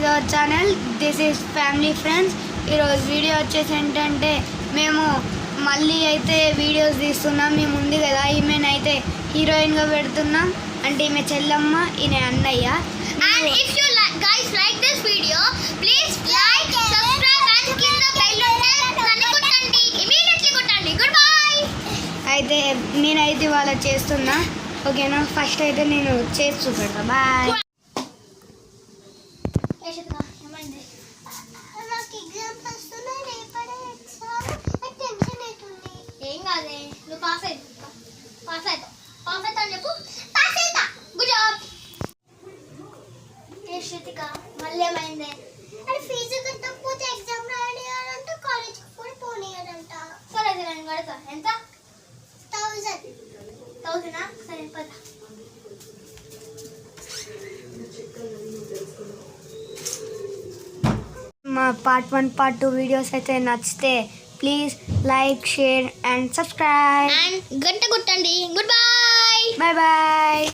To our channel. This is family friends. ఈరోజు video వచ్చేసి ఏంటంటే మేము మళ్ళీ అయితే వీడియోస్ తీస్తున్నాం. మీ ముందు కదా ఈమెనైతే హీరోయిన్గా పెడుతున్నాం. అంటే ఈమె చెల్లమ్మ, ఈయన అన్నయ్య. And if you guys like this video, please like, subscribe and click the bell button. కొట్టండి, immediately కొట్టండి. Goodbye. అయితే నేనైతే ఇవాళ చేస్తున్నా, ఓకేనా? ఫస్ట్ అయితే నేను చేసి చూపెడతా. బాయ్. ఏం కాదే, నువ్వు పాస్ అవుతావు అని చెప్పు. పాస్ అవుతా. Good job. ఏ శృతిక, మళ్ళీ ఏమైంది? అంటే ఫీజు కట్టకపోతే ఎగ్జామ్ రాయనియాలంట, కాలేజ్కి కూడా పోనీయాలంట. సరే నేను కడతా. ఎంత? 1000. సరే పద. మా పార్ట్ 1 పార్ట్ 2 వీడియోస్ అయితే నచ్చితే please like, share and subscribe. And గంట కొట్టండి. Good bye. Bye bye.